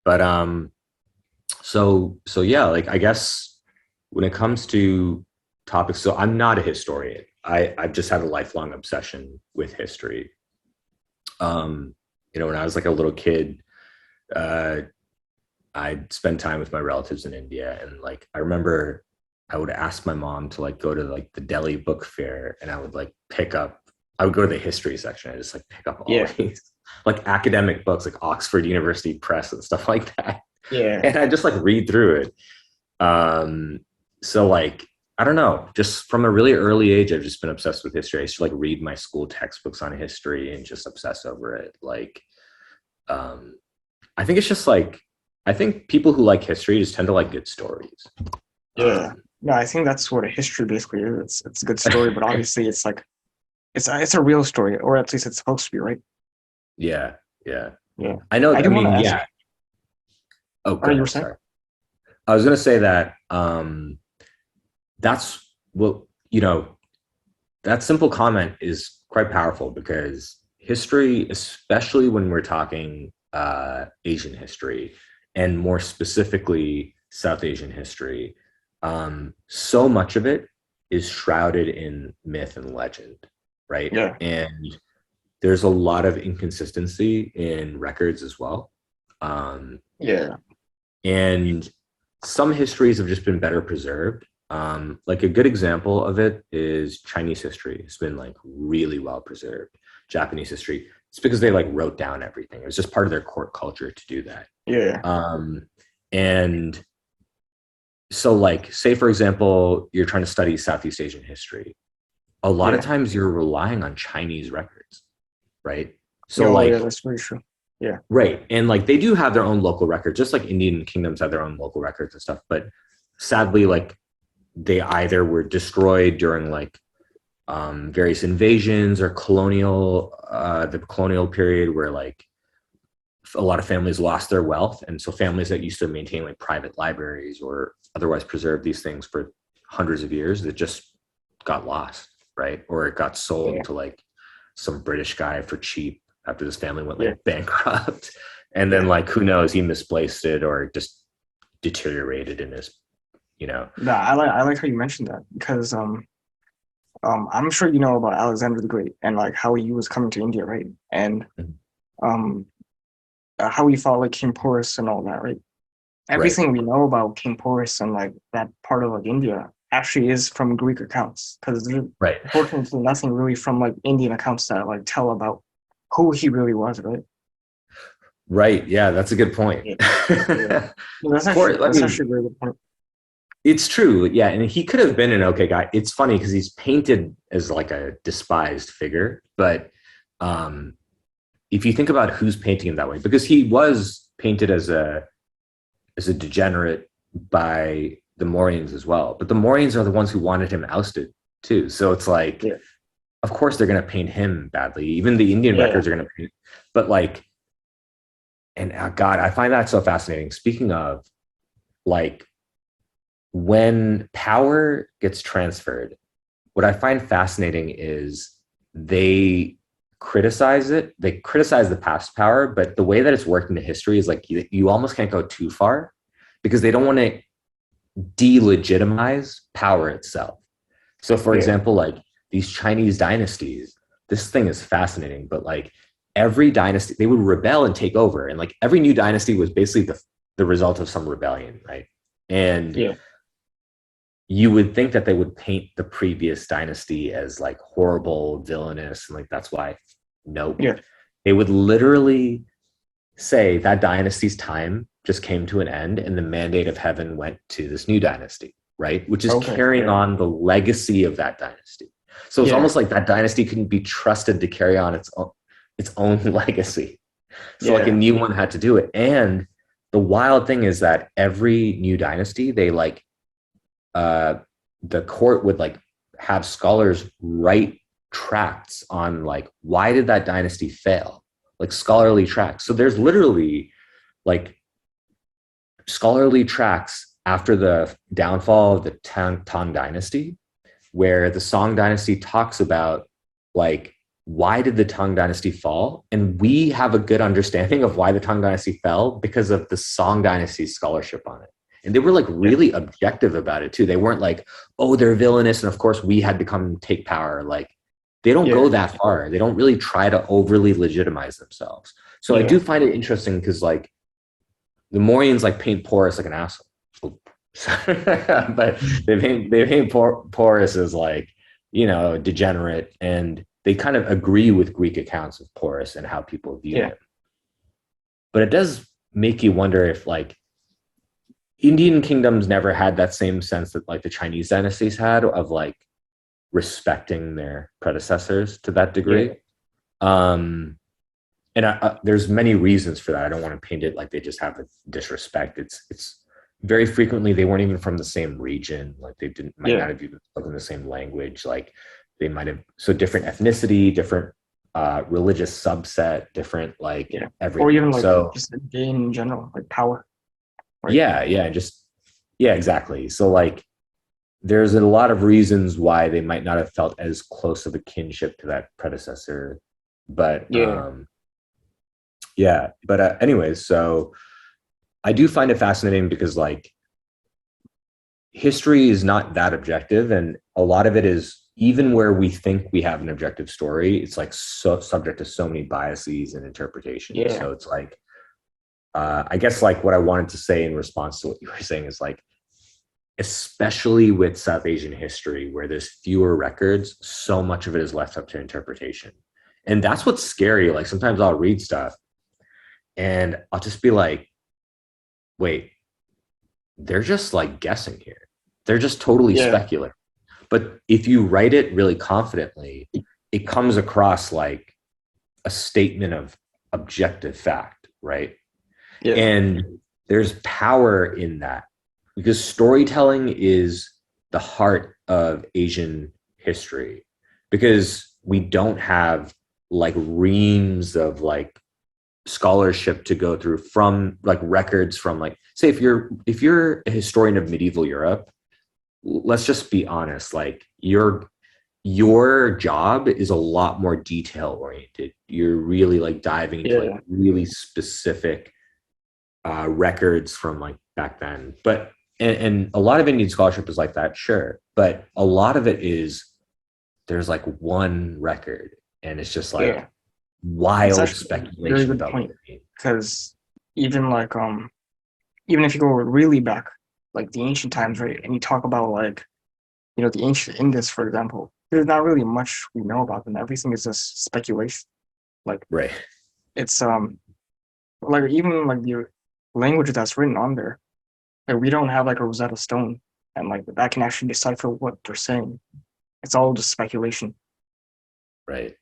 But so yeah, like I guess when it comes to topics, so I'm not a historian. I've just had a lifelong obsession with history. When I was like a little kid, uh, I'd spend time with my relatives in India, and like I remember I would ask my mom to like go to like the Delhi book fair, and I would like pick up. I would go to the history section and just like pick up all Yeah, these like academic books, like Oxford University Press and stuff like that, yeah, and I just like read through it. Um, so like I don't know, just from a really early age, I've just been obsessed with history. I used to like read my school textbooks on history and just obsess over it. Um, I think it's just like I think people who like history just tend to like good stories. yeah. Um, No, I think that's what a history basically is. It's a good story, but obviously it's like it's a real story, or at least it's supposed to be, right? yeah, yeah. Yeah. I know. I I do want to mean, ask. yeah. Oh, Or go you were ahead. saying? Sorry. I was gonna say that that's well, that simple comment is quite powerful because history, especially when we're talking Asian history, and more specifically South Asian history, so much of it is shrouded in myth and legend, right? Yeah, And there's a lot of inconsistency in records as well. Um, yeah, and some histories have just been better preserved. Like a good example of it is Chinese history. It's been like really well preserved. Japanese history. It's because they like wrote down everything. It was just part of their court culture to do that. yeah, Um, and so, like, say for example, you're trying to study Southeast Asian history. A lot of yeah. times you're relying on Chinese records, right? Yeah, So, oh, yeah, like, that's very true. Yeah, right. And like they do have their own local records, just like Indian kingdoms have their own local records and stuff. But sadly, like they either were destroyed during like various invasions or the colonial period where like a lot of families lost their wealth. And so families that used to maintain like private libraries or otherwise preserve these things for hundreds of years that just got lost, right? Or it got yeah, sold to like some British guy for cheap after this family went yeah, like bankrupt. And then yeah. like who knows, he misplaced it or just deteriorated in his, you know. No, I like how you mentioned that because I'm sure you know about Alexander the Great and like how he was coming to India, right? And um how he fought like King Porus and all that, right? Right. Everything we know about King Porus and like that part of like India actually is from Greek accounts because there's Right. unfortunately nothing really from like Indian accounts that like tell about who he really was, right? Right. Yeah, that's a good point. Yeah, yeah. No, that's Poor, actually I that's mean, actually a very good point. it's true. Yeah. And he could have been an okay guy. It's funny because he's painted as like a despised figure. But um, if you think about who's painting him that way, because he was painted as a degenerate by the Mauryans as well. But the Mauryans are the ones who wanted him ousted too. So it's like, Yeah, of course they're going to paint him badly. Even the Indian yeah, records are going to paint. But like, and God, I find that so fascinating. Speaking of like, when power gets transferred, what I find fascinating is they criticize it. They criticize the past power, but the way that it's worked into history is like you almost can't go too far because they don't want to delegitimize power itself. So, for yeah, example, like these Chinese dynasties, this thing is fascinating, but like every dynasty, they would rebel and take over. And like every new dynasty was basically the result of some rebellion, right? And yeah, you would think that they would paint the previous dynasty as like horrible, villainous, and like that's why. Nope. yeah. They would literally say that dynasty's time just came to an end and the mandate of heaven went to this new dynasty, right? Which is Okay, carrying yeah, on the legacy of that dynasty. So it's yeah, almost like that dynasty couldn't be trusted to carry on its own legacy. So like a yeah, new one had to do it. And the wild thing is that every new dynasty, they like uh the court would like have scholars write tracts on like why did that dynasty fail, like scholarly tracts. So there's literally like scholarly tracts after the downfall of the Tang dynasty where the Song dynasty talks about like why did the Tang Dynasty fall? And we have a good understanding of why the Tang Dynasty fell because of the Song Dynasty's scholarship on it. And they were like Yeah. really objective about it too. They weren't like, oh, they're villainous. And of course, we had to come take power. Like, they don't Yeah. go that far. They don't really try to overly legitimize themselves. So I Yeah. do find it interesting because like the Morians like paint Porus like an asshole. But they paint Porus as like, degenerate, and they kind of agree with Greek accounts of Porus and how people view Yeah. him. But it does make you wonder if like Indian kingdoms never had that same sense that like the Chinese dynasties had of like respecting their predecessors to that Yeah. degree. Um, and there's many reasons for that. I don't want to paint it like they just have a disrespect. It's very frequently they weren't even from the same region. Like they didn't might Yeah. not have even spoken the same language. Like they might have so different ethnicity, different religious subset, different like Yeah. Or everything. even like So just gain in general, like power, right? yeah, just yeah, exactly. So like there's a lot of reasons why they might not have felt as close of a kinship to that predecessor, but Yeah. yeah. But anyways, so I do find it fascinating because like history is not that objective, and a lot of it is even where we think we have an objective story, it's like so subject to so many biases and interpretations. Yeah. So it's like I guess like what I wanted to say in response to what you were saying is like, especially with South Asian history, where there's fewer records, so much of it is left up to interpretation. And that's what's scary. Like sometimes I'll read stuff and I'll just be like, wait, they're just like guessing here. They're just totally Yeah. speculating. But if you write it really confidently, it comes across like a statement of objective fact, right? Yeah. And there's power in that because storytelling is the heart of Asian history because we don't have like reams of like scholarship to go through from like records from like say if you're a historian of medieval Europe, let's just be honest, like your job is a lot more detail oriented. You're really like diving into like Yeah. really specific records from like back then. But and a lot of Indian scholarship is like that, sure. But a lot of it is there's like one record and it's just like Yeah. It's wild actually a very speculation good about what point it means. because even like even if you go really back, like the ancient times, right, and you talk about like the ancient Indus, for example, there's not really much we know about them. Everything is just speculation. Like Right. it's like even like the language that's written on there, like we don't have like a Rosetta Stone, and like that can actually decipher what they're saying. It's all just speculation. Right.